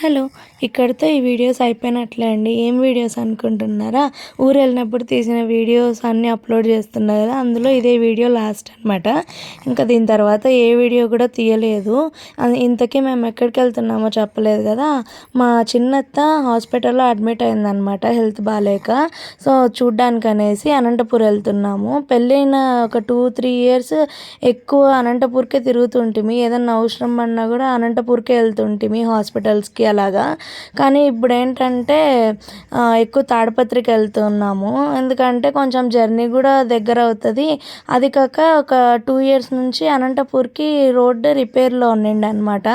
Hello! ఇక్కడితో ఈ videos అయిపోయినట్లే అండి. ఏం వీడియోస్ అనుకుంటున్నారా? ఊరెళ్ళినప్పుడు తీసిన వీడియోస్ అన్నీ అప్‌లోడ్ చేస్తున్నా కదా! అందులో ఇదే వీడియో లాస్ట్ అనమాట. ఇంకా దీని తర్వాత ఏ వీడియో కూడా తీయలేదు. ఇంతకీ మేము ఎక్కడికెళ్తున్నామో చెప్పలేదు కదా! మా చిన్నత్త హాస్పిటల్‌లో అడ్మిట్ అయిందనమాట హెల్త్ బాలేక. సో, చూడ్డానికనేసి అనంతపూర్ ఎళ్తున్నాము. పెళ్ళైన ఒక 2, 3 ఇయర్స్ ఎక్కువ అనంతపూర్‌కే తిరుగుతుంటిమి. ఏదన్నా అవసరం పడినా కూడా అనంతపూర్‌కే ఎళ్తుంటిమి హాస్పిటల్స్‌కి అలాగా. కానీ ఇప్పుడేంటంటే ఎక్కువ తాడిపత్రికి వెళ్తున్నాము. ఎందుకంటే కొంచెం జర్నీ కూడా దగ్గరవుతది. అది కాక ఒక 2 ఇయర్స్ నుంచి అనంతపూర్‌కి రోడ్డు రిపేర్‌లో ఉండిండనమాట.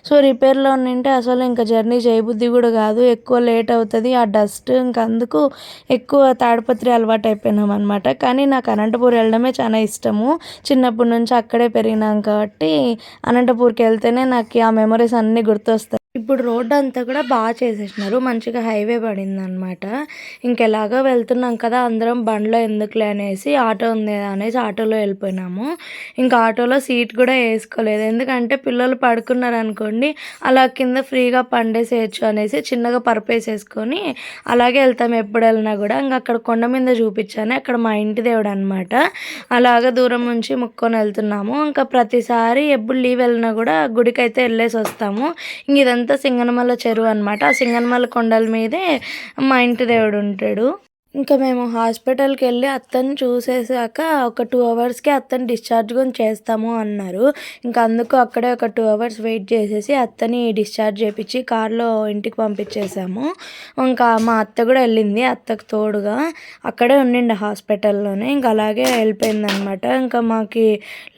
సో, రిపేర్‌లో ఉండింటే అసలు ఇంక జర్నీ చేయబుద్ధి కూడా కాదు. ఎక్కువ లేట్ అవుతది. ఆ డస్ట్ ఇంక అందుకు ఎక్కువ తాడిపత్రి అలవాటయిపోయినామనమాట. కానీ నాకు అనంతపూర్ వెళ్ళడమే చాలా ఇష్టము. చిన్నప్పటి నుంచి అక్కడే పెరిగినాం కాబట్టి అనంతపూర్‌కెళ్తేనే నాకు ఆ మెమోరీస్ అన్నీ గుర్తొస్తాయి. ఇప్పుడు రోడ్డంతా కూడా చేసేసినారు. మంచిగా హైవే పడిందనమాట. ఇంకెలాగో వెళ్తున్నాం కదా! అందరం బండ్లో ఎందుకులే అనేసి ఆటో ఉంది కదా అనేసి ఆటోలో వెళ్ళిపోయినాము. ఇంకా ఆటోలో సీట్ కూడా ఏసుకోలేదు. ఎందుకంటే పిల్లలు పడుకున్నారనుకోండి, అలా కింద ఫ్రీగా పండేసేయొచ్చు అనేసి చిన్నగా పరుపేసేసుకొని అలాగే వెళ్తాం ఎప్పుడెళ్ళినా కూడా. ఇంక అక్కడ కొండ మీద చూపిచ్చాను. అక్కడ మా ఇంటి దేవుడనమాట. అలాగా దూరం నుంచి మొక్కొని వెళ్తున్నాము. ఇంకా ప్రతిసారి ఎప్పుడు లీవ్ వెళ్ళినా కూడా గుడికైతే వెళ్ళేసొస్తాము. ఇదంతా సింగనమల చెరువు అనమాట. ఆ సింగనమల కొండల మీదే మా ఇంటి దేవుడుంటాడు. ఇంకా మేము హాస్పిటల్‌కెళ్ళి అత్తని చూసేసాక ఒక 2 అవర్స్‌కి అత్తని డిశ్చార్జ్ కూడా చేస్తాము అన్నారు. ఇంకా అందుకు అక్కడే ఒక 2 అవర్స్ వెయిట్ చేసేసి అత్తని డిశ్చార్జ్ చేపిచ్చి కార్‌లో ఇంటికి పంపించేసాము. ఇంకా మా అత్త కూడా వెళ్ళింది అత్తకు తోడుగా. అక్కడే ఉండిండే హాస్పిటల్‌లోనే. ఇంక అలాగే వెళ్ళిపోయిందనమాట. ఇంకా మాకి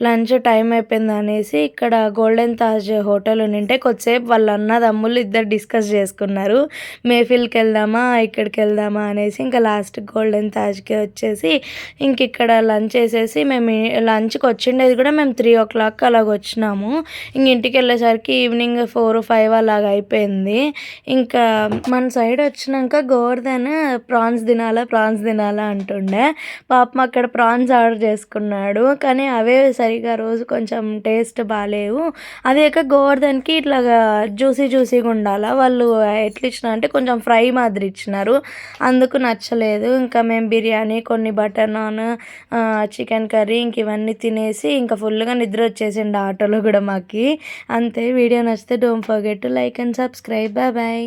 లంచ్ టైం అయిపోయిందనేసి ఇక్కడ గోల్డెన్ తాజ్ హోటల్ ఉండింటే కొద్దిసేపు వాళ్ళ అన్నదమ్ములు ఇద్దరు డిస్కస్ చేసుకున్నారు. మేఫిల్‌కెళ్దామా, ఇక్కడికెళ్దామా అనేసి. ఇంకా లాస్ట్ గోల్డెన్ తాజ్‌కి వచ్చేసి ఇంకిక్కడ లంచ్ చేసేసి మేము లంచ్‌కి వచ్చిండేది కూడా మేము 3:00 అలాగొచ్చినాము. ఇంటికెళ్ళేసరికి ఈవినింగ్ 4, 5 అలాగ అయిపోయింది. ఇంకా మన సైడ్ వచ్చినాక గోవర్ధన్ ప్రాన్స్ తినాలా అంటుండే. పాపం అక్కడ ప్రాన్స్ ఆర్డర్ చేసుకున్నాడు. కానీ అవే సరిగ్గా రోజు కొంచెం టేస్ట్ బాలేవు. అదే కాక గోవర్ధన్‌కి ఇట్లాగా జ్యూసీగా ఉండాలా. వాళ్ళు ఎట్లిచ్చినారు అంటే కొంచెం ఫ్రై మాదిరి ఇచ్చినారు. అందుకు నచ్చలేదు. ఇంకా మేము బిర్యానీ, కొన్ని బటర్ నాన్, చికెన్ కర్రీ ఇంక ఇవన్నీ తినేసి ఇంకా ఫుల్‌గా నిద్ర వచ్చేసింది ఆటోలో కూడా మాకి. అంతే. వీడియో నచ్చితే don't forget to like and subscribe. Bye.